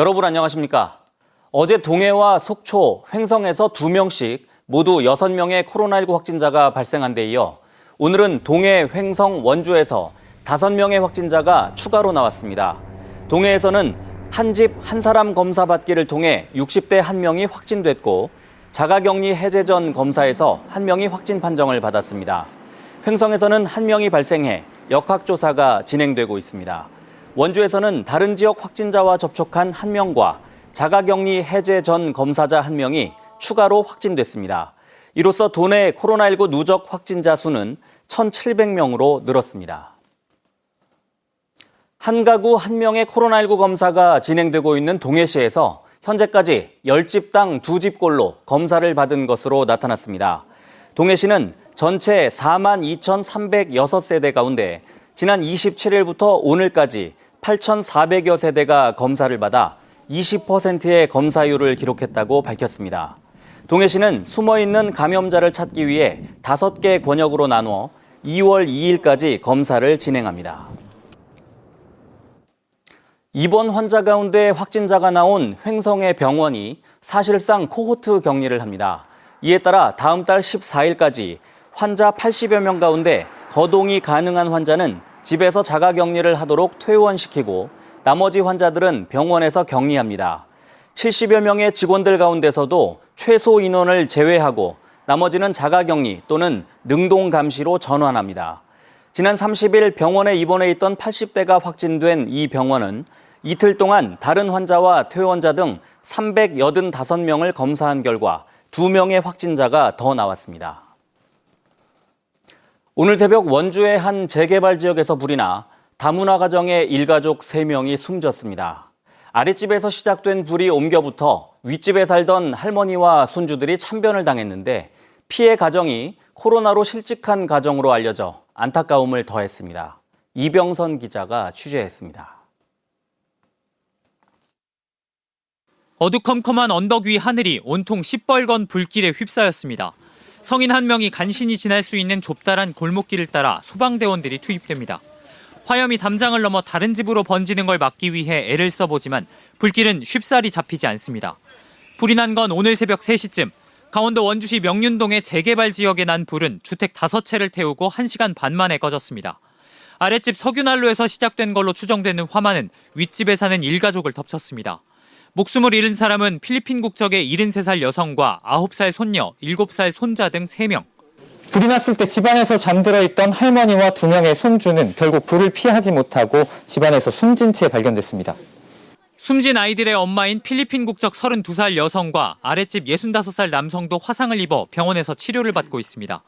여러분 안녕하십니까? 어제 동해와 속초, 횡성에서 2명씩 모두 6명의 코로나19 확진자가 발생한 데 이어 오늘은 동해, 횡성, 원주에서 5명의 확진자가 추가로 나왔습니다. 동해에서는 한 집 한 사람 검사 받기를 통해 60대 1명이 확진됐고 자가격리 해제 전 검사에서 1명이 확진 판정을 받았습니다. 횡성에서는 1명이 발생해 역학조사가 진행되고 있습니다. 원주에서는 다른 지역 확진자와 접촉한 1명과 자가격리 해제 전 검사자 1명이 추가로 확진됐습니다. 이로써 도내 코로나19 누적 확진자 수는 1,700명으로 늘었습니다. 한 가구 1명의 코로나19 검사가 진행되고 있는 동해시에서 현재까지 10집당 2집꼴로 검사를 받은 것으로 나타났습니다. 동해시는 전체 42,306세대 가운데 지난 27일부터 오늘까지 8,400여 세대가 검사를 받아 20%의 검사율을 기록했다고 밝혔습니다. 동해시는 숨어있는 감염자를 찾기 위해 5개 권역으로 나누어 2월 2일까지 검사를 진행합니다. 입원 환자 가운데 확진자가 나온 횡성의 병원이 사실상 코호트 격리를 합니다. 이에 따라 다음 달 14일까지 환자 80여 명 가운데 거동이 가능한 환자는 집에서 자가격리를 하도록 퇴원시키고 나머지 환자들은 병원에서 격리합니다. 70여 명의 직원들 가운데서도 최소 인원을 제외하고 나머지는 자가격리 또는 능동감시로 전환합니다. 지난 30일 병원에 입원해 있던 80대가 확진된 이 병원은 이틀 동안 다른 환자와 퇴원자 등 385명을 검사한 결과 2명의 확진자가 더 나왔습니다. 오늘 새벽 원주의 한 재개발 지역에서 불이 나 다문화 가정의 일가족 3명이 숨졌습니다. 아랫집에서 시작된 불이 옮겨붙어 윗집에 살던 할머니와 손주들이 참변을 당했는데 피해 가정이 코로나로 실직한 가정으로 알려져 안타까움을 더했습니다. 이병선 기자가 취재했습니다. 어두컴컴한 언덕 위 하늘이 온통 시뻘건 불길에 휩싸였습니다. 성인 1명이 간신히 지날 수 있는 좁다란 골목길을 따라 소방대원들이 투입됩니다. 화염이 담장을 넘어 다른 집으로 번지는 걸 막기 위해 애를 써보지만 불길은 쉽사리 잡히지 않습니다. 불이 난 건 오늘 새벽 3시쯤 강원도 원주시 명륜동의 재개발 지역에 난 불은 주택 5채를 태우고 1시간 반 만에 꺼졌습니다. 아랫집 석유난로에서 시작된 걸로 추정되는 화만은 윗집에 사는 일가족을 덮쳤습니다. 목숨을 잃은 사람은 필리핀 국적의 73살 여성과 9살 손녀, 7살 손자 등 3명. 불이 났을 때 집안에서 잠들어 있던 할머니와 2명의 손주는 결국 불을 피하지 못하고 집안에서 숨진 채 발견됐습니다. 숨진 아이들의 엄마인 필리핀 국적 32살 여성과 아랫집 65살 남성도 화상을 입어 병원에서 치료를 받고 있습니다.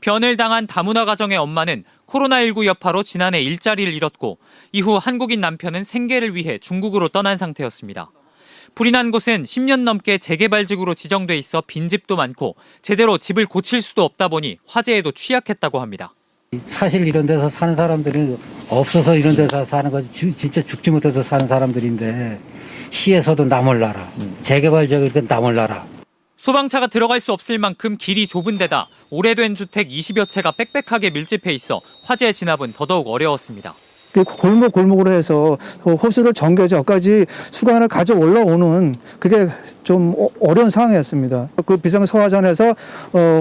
변을 당한 다문화 가정의 엄마는 코로나19 여파로 지난해 일자리를 잃었고 이후 한국인 남편은 생계를 위해 중국으로 떠난 상태였습니다. 불이 난 곳은 10년 넘게 재개발지구로 지정돼 있어 빈집도 많고 제대로 집을 고칠 수도 없다 보니 화재에도 취약했다고 합니다. 사실 이런 데서 사는 사람들이 없어서 이런 데서 사는 거지 진짜 죽지 못해서 사는 사람들인데 시에서도 나몰라라. 재개발 지역이니까 나몰라라. 소방차가 들어갈 수 없을 만큼 길이 좁은 데다 오래된 주택 20여 채가 빽빽하게 밀집해 있어 화재 진압은 더더욱 어려웠습니다. 골목으로 해서 호수를 전개해서 여기까지 수관을 가져 올라오는 그게 좀 어려운 상황이었습니다. 그 비상소화전에서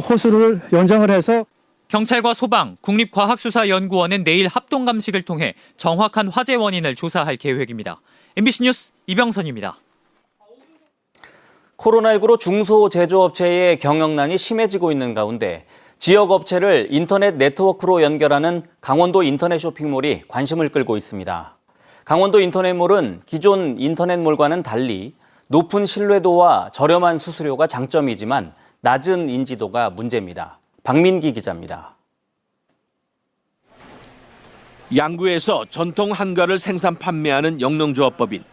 호수를 연장을 해서 경찰과 소방, 국립과학수사연구원은 내일 합동감식을 통해 정확한 화재 원인을 조사할 계획입니다. MBC 뉴스 이병선입니다. 코로나19로 중소제조업체의 경영난이 심해지고 있는 가운데 지역 업체를 인터넷 네트워크로 연결하는 강원도 인터넷 쇼핑몰이 관심을 끌고 있습니다. 강원도 인터넷몰은 기존 인터넷몰과는 달리 높은 신뢰도와 저렴한 수수료가 장점이지만 낮은 인지도가 문제입니다. 박민기 기자입니다. 양구에서 전통 한과를 생산 판매하는 영농조합법인.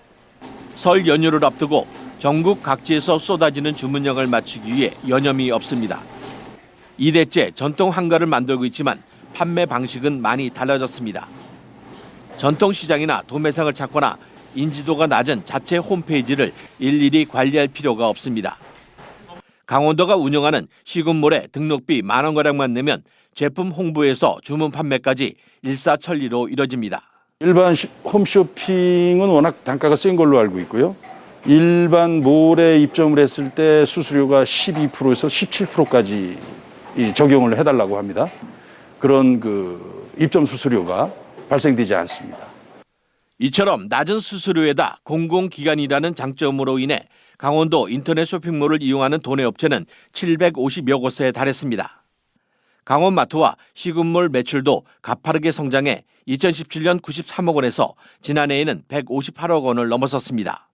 설 연휴를 앞두고 전국 각지에서 쏟아지는 주문량을 맞추기 위해 여념이 없습니다. 2대째 전통 한과를 만들고 있지만 판매 방식은 많이 달라졌습니다. 전통시장이나 도매상을 찾거나 인지도가 낮은 자체 홈페이지를 일일이 관리할 필요가 없습니다. 강원도가 운영하는 시군몰에 등록비 10,000원가량만 내면 제품 홍보에서 주문 판매까지 일사천리로 이뤄집니다. 일반 홈쇼핑은 워낙 단가가 센 걸로 알고 있고요. 일반 몰에 입점을 했을 때 수수료가 12%에서 17%까지 적용을 해달라고 합니다. 그런 입점 수수료가 발생되지 않습니다. 이처럼 낮은 수수료에다 공공기관이라는 장점으로 인해 강원도 인터넷 쇼핑몰을 이용하는 도내 업체는 750여 곳에 달했습니다. 강원마트와 시군몰 매출도 가파르게 성장해 2017년 93억 원에서 지난해에는 158억 원을 넘어섰습니다.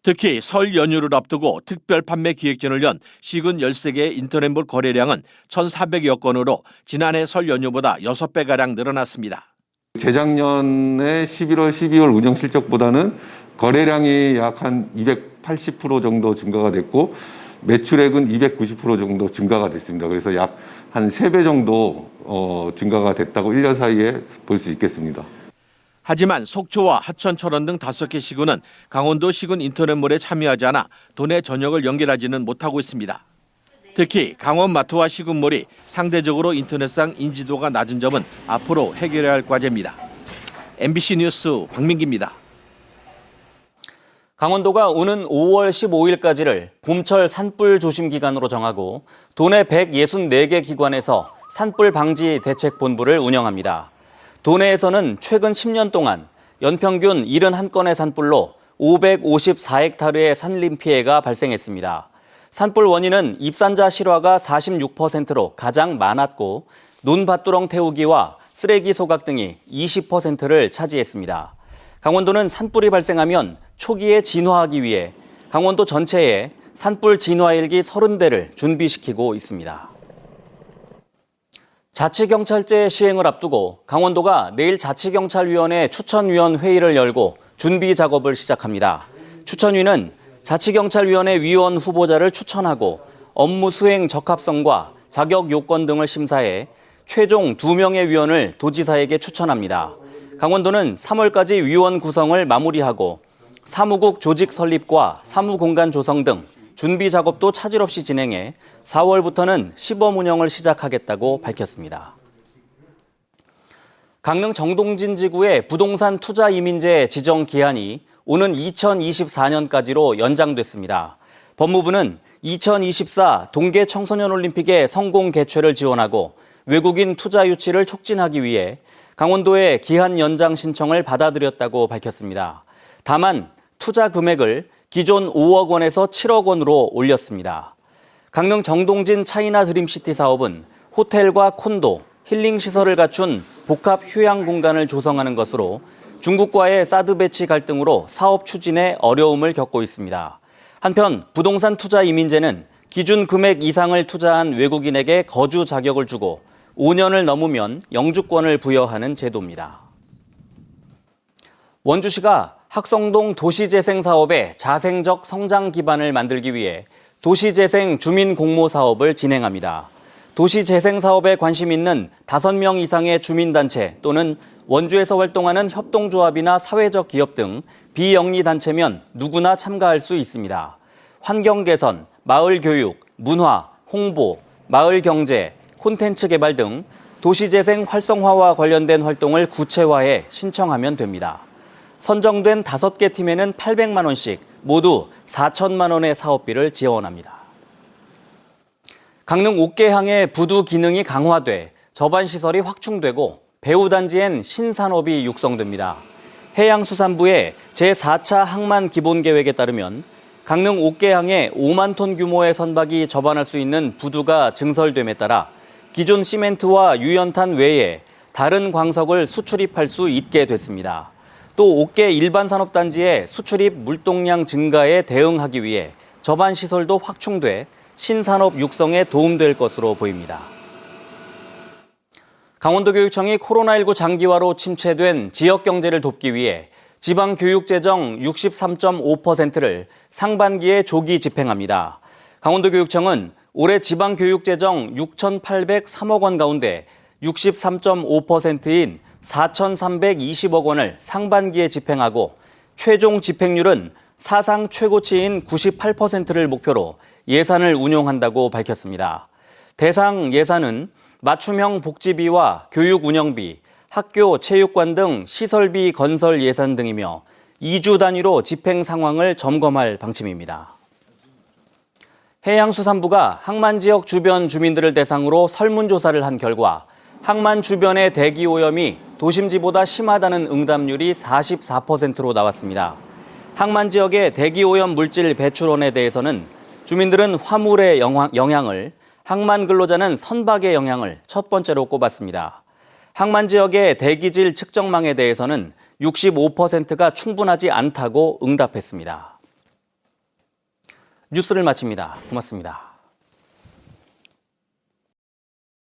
특히 설 연휴를 앞두고 특별 판매 기획전을 연 시군 13개의 인터넷몰 거래량은 1,400여 건으로 지난해 설 연휴보다 6배가량 늘어났습니다. 재작년에 11월, 12월 운영 실적보다는 거래량이 약 한 280% 정도 증가가 됐고 매출액은 290% 정도 증가가 됐습니다. 그래서 약 한 3배 정도 증가가 됐다고 1년 사이에 볼 수 있겠습니다. 하지만 속초와 하천, 철원 등 5개 시군은 강원도 시군 인터넷몰에 참여하지 않아 도내 전역을 연결하지는 못하고 있습니다. 특히 강원마트와 시군몰이 상대적으로 인터넷상 인지도가 낮은 점은 앞으로 해결해야 할 과제입니다. MBC 뉴스 박민기입니다. 강원도가 오는 5월 15일까지를 봄철 산불 조심 기간으로 정하고 도내 164개 기관에서 산불 방지 대책 본부를 운영합니다. 도내에서는 최근 10년 동안 연평균 71건의 산불로 554헥타르의 산림 피해가 발생했습니다. 산불 원인은 입산자 실화가 46%로 가장 많았고 논밭두렁 태우기와 쓰레기 소각 등이 20%를 차지했습니다. 강원도는 산불이 발생하면 초기에 진화하기 위해 강원도 전체에 산불 진화일기 30대를 준비시키고 있습니다. 자치경찰제 시행을 앞두고 강원도가 내일 자치경찰위원회 추천위원 회의를 열고 준비 작업을 시작합니다. 추천위는 자치경찰위원회 위원 후보자를 추천하고 업무 수행 적합성과 자격 요건 등을 심사해 최종 2명의 위원을 도지사에게 추천합니다. 강원도는 3월까지 위원 구성을 마무리하고 사무국 조직 설립과 사무공간 조성 등 준비 작업도 차질 없이 진행해 4월부터는 시범 운영을 시작하겠다고 밝혔습니다. 강릉 정동진 지구의 부동산 투자 이민제 지정 기한이 오는 2024년까지로 연장됐습니다. 법무부는 2024 동계 청소년 올림픽의 성공 개최를 지원하고 외국인 투자 유치를 촉진하기 위해 강원도의 기한 연장 신청을 받아들였다고 밝혔습니다. 다만 투자 금액을 기존 5억 원에서 7억 원으로 올렸습니다. 강릉 정동진 차이나 드림시티 사업은 호텔과 콘도, 힐링시설을 갖춘 복합 휴양 공간을 조성하는 것으로 중국과의 사드 배치 갈등으로 사업 추진에 어려움을 겪고 있습니다. 한편 부동산 투자 이민제는 기준 금액 이상을 투자한 외국인에게 거주 자격을 주고 5년을 넘으면 영주권을 부여하는 제도입니다. 원주시가 학성동 도시재생 사업의 자생적 성장 기반을 만들기 위해 도시재생 주민공모 사업을 진행합니다. 도시재생 사업에 관심 있는 5명 이상의 주민단체 또는 원주에서 활동하는 협동조합이나 사회적 기업 등 비영리단체면 누구나 참가할 수 있습니다. 환경 개선, 마을 교육, 문화, 홍보, 마을 경제, 콘텐츠 개발 등 도시재생 활성화와 관련된 활동을 구체화해 신청하면 됩니다. 선정된 5개 팀에는 800만 원씩 모두 4천만 원의 사업비를 지원합니다. 강릉 옥계항의 부두 기능이 강화돼 접안시설이 확충되고 배후단지엔 신산업이 육성됩니다. 해양수산부의 제4차 항만 기본계획에 따르면 강릉 옥계항에 5만 톤 규모의 선박이 접안할 수 있는 부두가 증설됨에 따라 기존 시멘트와 유연탄 외에 다른 광석을 수출입할 수 있게 됐습니다. 또 옥계 일반산업단지의 수출입 물동량 증가에 대응하기 위해 접안시설도 확충돼 신산업 육성에 도움될 것으로 보입니다. 강원도교육청이 코로나19 장기화로 침체된 지역경제를 돕기 위해 지방교육재정 63.5%를 상반기에 조기 집행합니다. 강원도교육청은 올해 지방교육재정 6,803억 원 가운데 63.5%인 4,320억 원을 상반기에 집행하고 최종 집행률은 사상 최고치인 98%를 목표로 예산을 운용한다고 밝혔습니다. 대상 예산은 맞춤형 복지비와 교육 운영비, 학교 체육관 등 시설비 건설 예산 등이며 2주 단위로 집행 상황을 점검할 방침입니다. 해양수산부가 항만 지역 주변 주민들을 대상으로 설문조사를 한 결과 항만 주변의 대기오염이 도심지보다 심하다는 응답률이 44%로 나왔습니다. 항만 지역의 대기오염 물질 배출원에 대해서는 주민들은 화물의 영향을, 항만 근로자는 선박의 영향을 첫 번째로 꼽았습니다. 항만 지역의 대기질 측정망에 대해서는 65%가 충분하지 않다고 응답했습니다. 뉴스를 마칩니다. 고맙습니다.